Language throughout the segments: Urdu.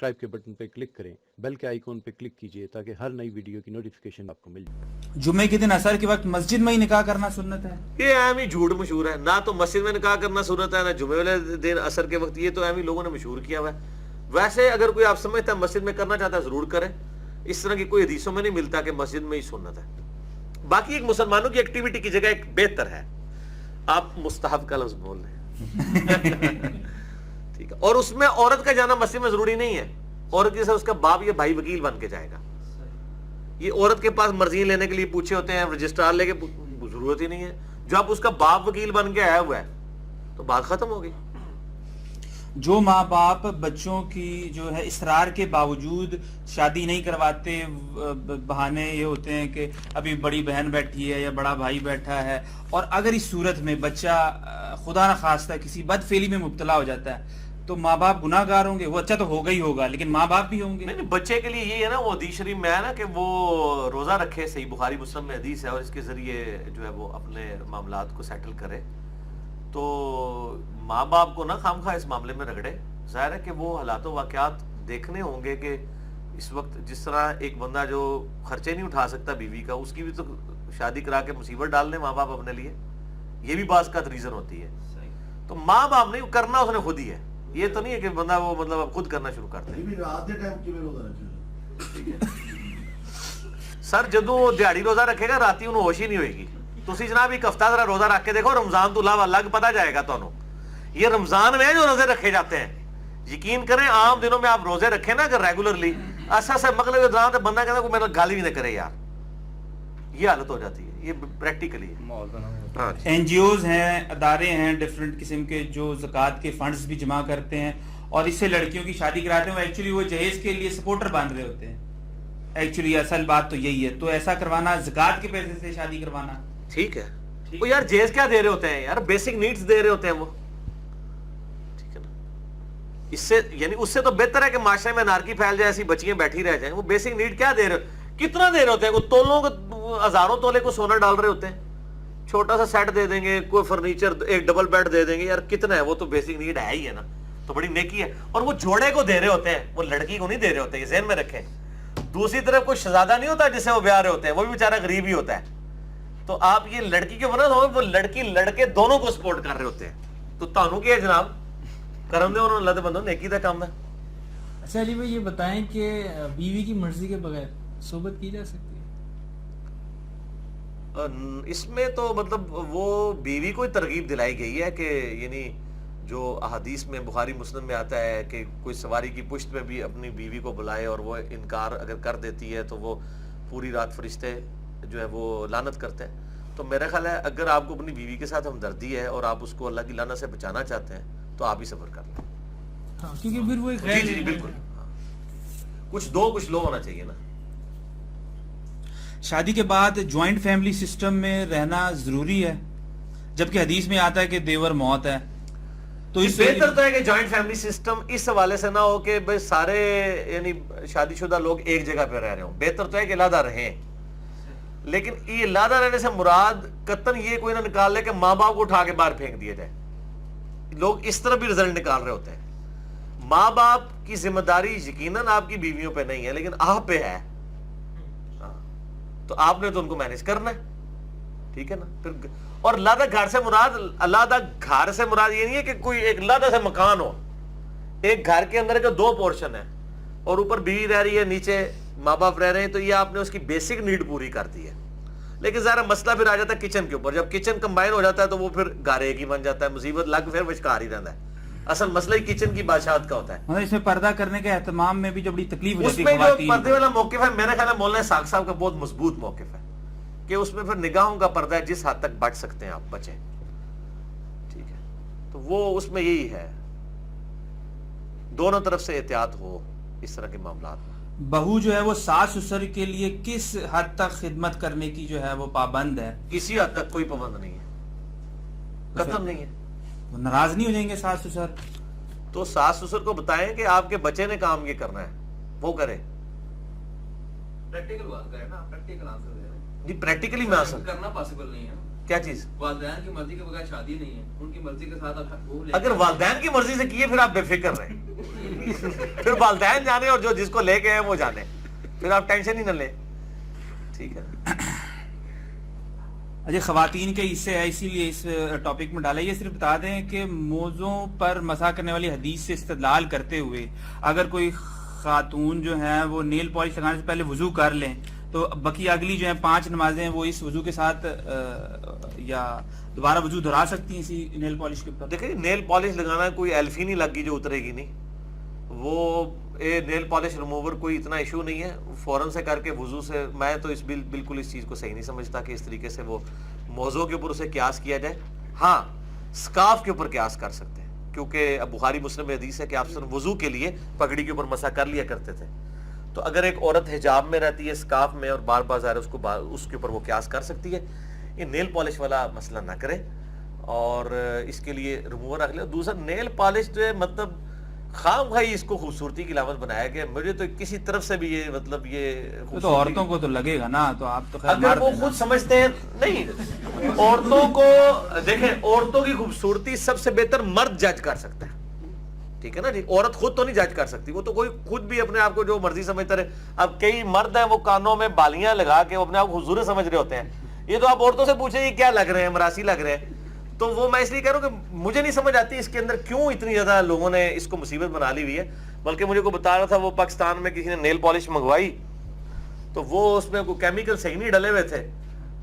سبسکرائب کے بٹن پہ کلک کریں، بیل کے آئیکن پہ کلک کیجئے تاکہ ہر نئی ویڈیو کی نوٹیفیکیشن آپ کو مل جائے۔ جمعے کے دن عصر کے وقت مسجد میں ہی نکاح کرنا سنت ہے؟ یہ اہم ہی جھوٹ مشہور ہے، نہ تو مسجد میں نکاح کرنا سنت ہے، نہ جمعے والے دن عصر کے وقت، یہ تو اہم ہی لوگوں نے مشہور کیا ہوا ہے۔ ویسے اگر کوئی آپ سمجھتا ہے مسجد میں کرنا چاہتا ہے ضرور کرے، اس طرح کی کوئی حدیثوں میں نہیں ملتا کہ مسجد میں ہی سنت ہے۔ باقی ایک مسلمانوں کی ایکٹیویٹی کی جگہ ایک بہتر ہے، آپ مستحب کا لفظ بول رہے ہیں ٹھیک ہے، اور اس میں عورت کا جانا مسجد میں ضروری نہیں ہے، عورت جیسے اس کا باپ یا بھائی وکیل بن کے جائے گا، یہ عورت کے پاس مرضی لینے کے لیے پوچھے ہوتے ہیں، رجسٹرار لے کے ضرورت ہی نہیں ہے، جب اس کا باپ وکیل بن کے آیا ہوا ہے تو بات ختم ہو گئی۔ جو ماں باپ بچوں کی جو ہے اصرار کے باوجود شادی نہیں کرواتے، بہانے یہ ہوتے ہیں کہ ابھی بڑی بہن بیٹھی ہے یا بڑا بھائی بیٹھا ہے، اور اگر اس صورت میں بچہ خدا نہ خواستہ کسی بد فعلی میں مبتلا ہو جاتا ہے تو ماں باپ گناہ گار ہوں گے؟ وہ اچھا تو ہوگا ہی ہوگا لیکن ماں باپ بھی ہوں گے۔ نہیں، بچے کے لیے یہ ہے نا، وہ حدیث شریف میں ہے نا کہ وہ روزہ رکھے، صحیح بخاری مسلم میں حدیث ہے، اور اس کے ذریعے جو ہے وہ اپنے معاملات کو سیٹل کرے، تو ماں باپ کو نہ خامخواہ اس معاملے میں رگڑے۔ ظاہر ہے کہ وہ حالات و واقعات دیکھنے ہوں گے کہ اس وقت جس طرح ایک بندہ جو خرچے نہیں اٹھا سکتا بیوی کا، اس کی بھی تو شادی کرا کے مصیبت ڈال دیں ماں باپ اپنے لیے، یہ بھی بعض کا ریزن ہوتی ہے۔ تو ماں باپ نہیں کرنا، اس نے خود ہی ہے، یہ تو نہیں ہے کہ بندہ وہ مطلب اب خود کرنا شروع کرتے سر جدو دیہڑی روزہ رکھے گا راتی انہوں ہوش ہی نہیں ہوئے گی۔ تسی جناب ایک ہفتہ ذرا روزہ رکھ کے دیکھو، رمضان تو علاوہ الگ پتہ جائے گا تانوں، یہ رمضان میں جو روزے رکھے جاتے ہیں، یقین کریں عام دنوں میں آپ روزے رکھیں نا اگر ریگولرلی، ایسا سے مغرب دوران بندہ کہتا ہے کوئی میرا گالی بھی نہ کرے یار، یہ حالت ہو جاتی ہے، یہ پریکٹیکلی ہے۔ این جی اوز ہیں، ادارے ہیں ڈیفرنٹ قسم کے جو زکوٰۃ کے فنڈز بھی جمع کرتے ہیں اور اس سے لڑکیوں کی شادی کراتے ہیں، ایکچولی وہ جہیز کے لیے سپورٹر باندھ رہے ہوتے ہیں، ایکچولی اصل بات تو یہی ہے۔ تو ایسا کروانا، زکوٰۃ کے پیسے سے شادی کروانا ٹھیک ہے، وہ یار جہیز کیا دے رہے ہوتے ہیں یار، بیسک نیڈز دے رہے ہوتے ہیں وہ، ٹھیک ہے نا، اس سے یعنی اس سے تو بہتر ہے کہ معاشرے میں انارکی پھیل جائے، ایسی بچیاں بیٹھی رہ جائیں۔ وہ بیسک نیڈ کیا دے رہے، کتنا دے رہے ہوتے ہیں، وہ تولوں کو ہزاروں تولے کو سونا ڈال رہے ہوتے ہیں، چھوٹا سا سیٹ دے دیں گے، کوئی فرنیچر، ایک ڈبل بیڈ دے دیں گے، یار کتنا ہے، وہ تو بیسک نیڈ ہے ہی ہے نا، تو بڑی نیکی ہے۔ اور وہ جوڑے کو دے رہے ہوتے ہیں، وہ لڑکی کو نہیں دے رہے ہوتے، یہ ذہن میں رکھیں۔ دوسری طرف کوئی شہزادہ نہیں ہوتا جسے وہ بیاہ رہے ہوتے ہیں، وہ بھی بیچارہ غریب ہی ہوتا ہے، تو آپ یہ لڑکی کے بنا وہ لڑکی لڑکے دونوں کو سپورٹ کر رہے ہوتے ہیں، تو تانوں کیا ہے جناب، کرم دے انہوں اللہ دے بندوں، نیکی دا کام ہے۔ اچھا علی بھائی یہ بتائیں کہ بیوی کی مرضی کے بغیر صحبت کی جا سکتی ہے؟ اس میں تو مطلب وہ بیوی کو ترغیب دلائی گئی ہے کہ یعنی جو احادیث میں بخاری مسلم میں آتا ہے کہ کوئی سواری کی پشت میں بھی اپنی بیوی کو بلائے اور وہ انکار اگر کر دیتی ہے تو وہ پوری رات فرشتے جو ہے وہ لعنت کرتے ہیں۔ تو میرا خیال ہے اگر آپ کو اپنی بیوی کے ساتھ ہمدردی ہے اور آپ اس کو اللہ کی لعنت سے بچانا چاہتے ہیں تو آپ ہی صبر کر لیں۔ ہاں کیونکہ پھر وہ ایک جی جی بالکل، کچھ دو کچھ لو ہونا چاہیے نا۔ شادی کے بعد جوائنٹ فیملی سسٹم میں رہنا ضروری ہے، جبکہ حدیث میں آتا ہے کہ دیور موت ہے، تو اس بہتر تو ہے کہ جوائنٹ فیملی سسٹم اس حوالے سے نہ ہو کہ بھائی سارے یعنی شادی شدہ لوگ ایک جگہ پہ رہ رہے ہوں، بہتر تو ہے کہ علیحدہ رہیں، لیکن یہ علیحدہ رہنے سے مراد قطعاً یہ کوئی نہ نکال لے کہ ماں باپ کو اٹھا کے باہر پھینک دیا جائے، لوگ اس طرح بھی رزلٹ نکال رہے ہوتے ہیں۔ ماں باپ کی ذمہ داری یقیناً آپ کی بیویوں پہ نہیں ہے لیکن آپ پہ ہے، تو آپ نے تو ان کو مینج کرنا ہے، ٹھیک ہے نا۔ پھر اور علیحدہ گھر سے مراد، علیحدہ گھر سے مراد یہ نہیں ہے کہ کوئی ایک علیحدہ سے مکان ہو، ایک گھر کے اندر کے دو پورشن ہے اور اوپر بیوی رہ رہی ہے، نیچے ماں باپ رہ رہے ہیں، تو یہ آپ نے اس کی بیسک نیڈ پوری کر دی ہے۔ لیکن ذرا مسئلہ پھر آ جاتا ہے کچن کے اوپر، جب کچن کمبائن ہو جاتا ہے تو وہ پھر گھر ایک ہی بن جاتا ہے، مصیبت لگ پھر وشکار ہی رہتا ہے۔ اصل مسئلہ ہی کچن کی بادشاہت کا ہوتا ہے، اس میں پردہ کرنے کے اہتمام میں بھی جو بڑی تکلیف ہو اس جاتی میں ہے جو خواتین پردے والا موقف ہے میرا خیال ہے مولانا ساق صاحب کا بہت مضبوط موقف ہے کہ اس میں پھر نگاہوں کا پردہ ہے، جس حد تک بچ سکتے ہیں آپ بچیں، ٹھیک ہے، تو وہ اس میں یہی ہے، دونوں طرف سے احتیاط ہو اس طرح کے معاملات میں۔ بہو جو ہے وہ ساس سسر کے لیے کس حد تک خدمت کرنے کی جو ہے وہ پابند ہے؟ کسی حد تک کوئی پابند نہیں ہے، قطعاً نہیں ہے۔ وہ ناراض نہیں ہو جائیں گے ساس سسر؟ تو ساس سسر کو بتائیں کہ آپ کے بچے نے کام یہ کرنا ہے، وہ کرے، پریکٹیکل بات کریں نا، پریکٹیکل آنسر دے رہے ہیں، جی پریکٹیکلی میں آسان کرنا پاسبل نہیں ہے۔ کیا چیز؟ والدین کی مرضی کے بغیر شادی نہیں ہے، ان کی مرضی کے ساتھ آپ وہ لے اگر والدین کی مرضی سے کیے پھر آپ بے فکر رہیں پھر والدین جانے اور جو جس کو لے گئے ہیں وہ جانے، پھر آپ ٹینشن ہی نہ لیں. ٹھیک ہے. اچھا خواتین کے حصے ہے اسی لیے اس ٹاپک میں ڈالا. یہ صرف بتا دیں کہ موضوع پر مسح کرنے والی حدیث سے استدلال کرتے ہوئے اگر کوئی خاتون جو ہیں وہ نیل پالش لگانے سے پہلے وضو کر لیں تو بقی اگلی جو ہیں 5 نمازیں وہ اس وضو کے ساتھ یا دوبارہ وضو دہرا سکتی ہیں اسی نیل پالش کے اوپر. دیکھیں نیل پالش لگانا کوئی ایلفی نہیں لگ گی جو اترے گی نہیں. وہ نیل پالش ریموور کوئی اتنا ایشو نہیں ہے، فوراً سے کر کے وضو سے. میں تو اس بالکل اس چیز کو صحیح نہیں سمجھتا کہ اس طریقے سے وہ موضوع کے اوپر اسے قیاس کیا جائے. ہاں سکارف کے اوپر قیاس کر سکتے ہیں کیونکہ بخاری مسلم میں حدیث ہے کہ آپ صرف وضو کے لیے پگڑی کے اوپر مسح کر لیا کرتے تھے. تو اگر ایک عورت حجاب میں رہتی ہے سکارف میں اور بار بار ظاہر اس کے اوپر وہ قیاس کر سکتی ہے. یہ نیل پالش والا مسئلہ نہ کرے اور اس کے لیے ریموور رکھ لے. دوسرا نیل پالش جو ہے مطلب خام خواہی اس کو خوبصورتی کی علامت بنایا گیا. مجھے تو کسی طرف سے بھی یہ مطلب یہ تو عورتوں کو تو لگے گا نا، تو آپ تو خیر اگر وہ خود سمجھتے ہیں نہیں. عورتوں کو دیکھیں، عورتوں کی خوبصورتی سب سے بہتر مرد جج کر سکتا ہے. ٹھیک ہے نا جی. عورت خود تو نہیں جج کر سکتی، وہ تو کوئی خود بھی اپنے آپ کو جو مرضی سمجھتا رہے. اب کئی مرد ہیں وہ کانوں میں بالیاں لگا کے اپنے آپ کو حضور سمجھ رہے ہوتے ہیں. یہ تو آپ عورتوں سے پوچھیں یہ کیا لگ رہے ہیں، مراسی لگ رہے ہیں. تو وہ میں اس لیے کہہ رہا ہوں کہ مجھے نہیں سمجھ آتی اس کے اندر کیوں اتنی زیادہ لوگوں نے اس کو مصیبت بنا لی ہوئی ہے. بلکہ مجھے کو بتا رہا تھا وہ پاکستان میں کسی نے نیل پالش منگوائی تو وہ اس میں کوئی کیمیکل صحیح نہیں ڈلے ہوئے تھے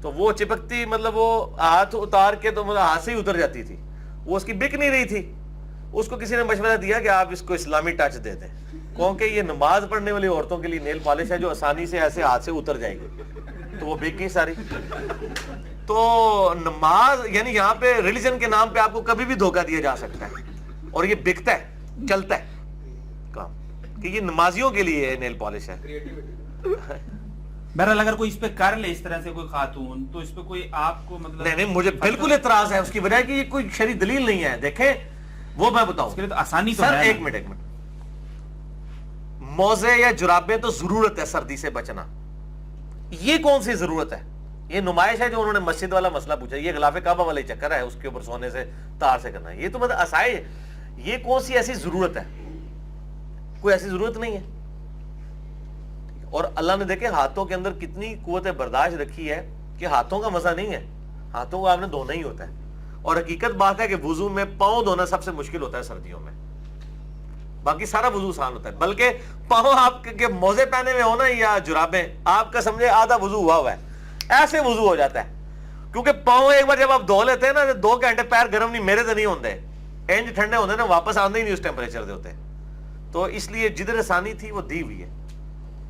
تو وہ چپکتی مطلب وہ ہاتھ اتار کے تو مطلب ہاتھ سے ہی اتر جاتی تھی. وہ اس کی بک نہیں رہی تھی. اس کو کسی نے مشورہ دیا کہ آپ اس کو اسلامی ٹچ دے دیں کیونکہ یہ نماز پڑھنے والی عورتوں کے لیے نیل پالش ہے جو آسانی سے ایسے ہاتھ سے اتر جائے گی. تو وہ بک گئی ساری. تو نماز یعنی یہاں پہ ریلیجن کے نام پہ آپ کو کبھی بھی دھوکہ دیا جا سکتا ہے اور یہ بکتا ہے، چلتا ہے کام کہ یہ نمازیوں کے لیے نیل پالش ہے. بہرحال اگر کوئی اس پہ کر لے اس طرح سے کوئی خاتون تو اس پہ کوئی آپ کو مطلب نہیں مجھے بالکل اعتراض ہے. اس کی وجہ کہ یہ کوئی شرعی دلیل نہیں ہے. دیکھیں وہ میں بتاؤں اس کے لیے تو آسانی تو سر ہے. ایک منٹ موزے یا جرابیں تو ضرورت ہے سردی سے بچنا. یہ کون سی ضرورت ہے؟ یہ نمائش ہے جو انہوں نے مسجد والا مسئلہ پوچھا. یہ غلاف کعبہ والا چکر ہے اس کے اوپر سونے سے تار سے کرنا. یہ تو مطلب اسائے یہ کون سی ایسی ضرورت ہے؟ کوئی ایسی ضرورت نہیں ہے. اور اللہ نے دیکھے ہاتھوں کے اندر کتنی قوت برداشت رکھی ہے کہ ہاتھوں کا مزہ نہیں ہے. ہاتھوں کو آپ نے دھونا ہی ہوتا ہے. اور حقیقت بات ہے کہ وضو میں پاؤں دھونا سب سے مشکل ہوتا ہے سردیوں میں. باقی سارا وضو آسان ہوتا ہے. بلکہ پاؤں آپ کے موزے پہنے ہوئے ہو نا یا جرابیں آپ کا سمجھے آدھا وضو ہوا ہے ایسے وضو ہو جاتا ہے. کیونکہ پاؤں ایک بار جب آپ دھو لیتے ہیں نا 2 گھنٹے پیر گرم نہیں میرے تو نہیں ہوتے انج ٹھنڈے ہوتے نا واپس آنے ہی نہیں اس ٹیمپریچر دے ہوتے. تو اس لیے جدھر آسانی تھی وہ دی ہوئی ہے.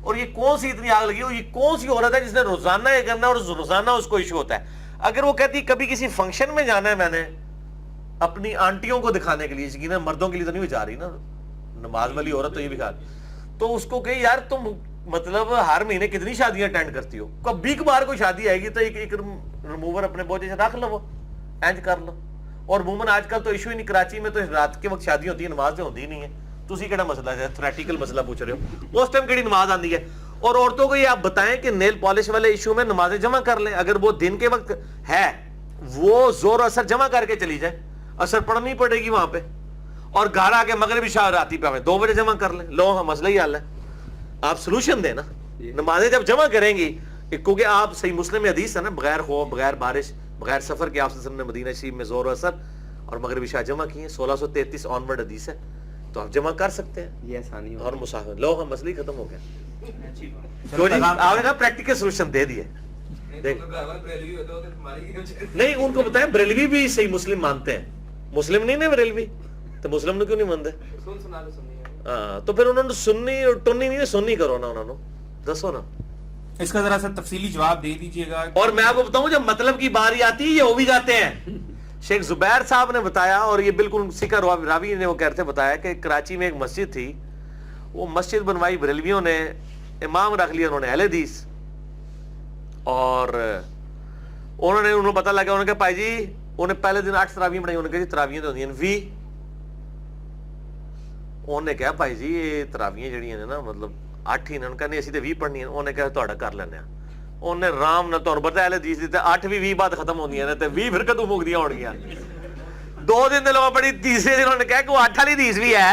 اور یہ کون سی اتنی آگ لگی ہو؟ یہ کون سی عورت ہے جس نے روزانہ یہ کرنا اور روزانہ اس کو ایشو ہوتا ہے؟ اگر وہ کہتی کبھی کسی فنکشن میں جانا ہے میں نے اپنی آنٹیوں کو دکھانے کے لیے، یقیناً مردوں کے لیے تو نہیں جا رہی نا نماز والی عورت تو یہ بھی کہا تو اس کو کہ یار تم مطلب ہر مہینے کتنی شادیاں اٹینڈ کرتی ہو، کبھی کبھار کوئی شادی آئے گی تو ایک ریموور اپنے بوجھے سے رکھ لو وہ اینج کر لو. اور عموماً آج کل تو ایشو ہی نہیں. کراچی میں تو رات کے وقت شادی ہوتی ہے نماز تو ہوتی ہی نہیں ہے. تسی کیڑا مسئلہ ہے تھریٹیکل مسئلہ پوچھ رہے ہو اس ٹائم کیڑی نماز آندی ہے. اور عورتوں کو یہ آپ بتائیں کہ نیل پالش والے ایشو میں نمازیں جمع کر لیں. اگر وہ دن کے وقت ہے وہ زور اثر جمع کر کے چلی جائے، اثر پڑھنی پڑے گی وہاں پہ. اور گھر آ کے مغرب عشاء راتی پہ ہمیں 2 بجے جمع کر لیں. لو ہاں مسئلہ ہی حل ہے. آپ سولوشن دیں نا. نمازیں جب جمع کریں گی کیونکہ آپ صحیح مسلم میں حدیث ہے نا بغیر خوف بغیر بارش بغیر سفر کے آپ نے مدینہ شریف میں زور و اثر اور مغرب عشاء جمع کی ہیں. 1633 آنورڈ حدیث ہے تو آپ جمع کر سکتے ہیں. یہ آسانی اور مسافر لو ہم مسئلہ ختم ہو گیا. آپ نے کہا پریکٹیکل سولوشن دے دیے. نہیں ان کو بتائیں بریلوی بھی صحیح مسلم مانتے ہیں. مسلم نہیں نا بریلوی تو مسلم نے کیوں نہیں مانتے؟ ہاں تو پھر انہوں نے سنی اور ٹنی نہیں سنی کرو نا انہوں نے دسو نا. اس کا ذرا سا تفصیلی جواب دے دیجئے گا. اور میں آپ کو بتاؤں جب مطلب کی باری آتی ہے یہ ہو بھی جاتے ہیں. شیخ زبیر صاحب نے بتایا اور یہ بالکل سکھا راوی نے وہ کہتے بتایا کہ کراچی میں ایک مسجد تھی. وہ مسجد بنوائی بریلویوں نے، امام رکھ لیا انہوں نے اہل حدیث. اور انہوں نے پتہ لگا انہوں نے کہا بھائی جی انہیں پہلے دن 8 تراویح پڑھائی. انہوں نے کہا جی تراویح تو ہوتی ہیں 20. انہوں نے کہا بھائی جی یہ تراویح جڑی ہیں نا مطلب 8 ہی انہوں نے کہا نہیں اسی تو 20 پڑھنی ہیں. انہوں نے کہا تہاڈا کر لینے ہیں. ਉਹਨੇ ਰਾਮ ਨਾਲ ਤੁਹਾਨੂੰ ਪਤਾ ਹੈ ਹਦੀਸ ਦੀ ਤੇ 8ਵੀਂ 20 ਬਾਅਦ ਖਤਮ ਹੁੰਦੀਆਂ ਨੇ ਤੇ 20 ਫਿਰ ਕਦੋਂ ਮੁੱਕਦੀਆਂ ਹੋਣਗੀਆਂ 2 ਦਿਨ ਦੇ ਲੋਕ ਬੜੀ ਤੀਸਰੇ ਦਿਨ ਉਹਨੇ ਕਿਹਾ ਕਿ ਉਹ 8 ਵਾਲੀ ਹਦੀਸ ਵੀ ਹੈ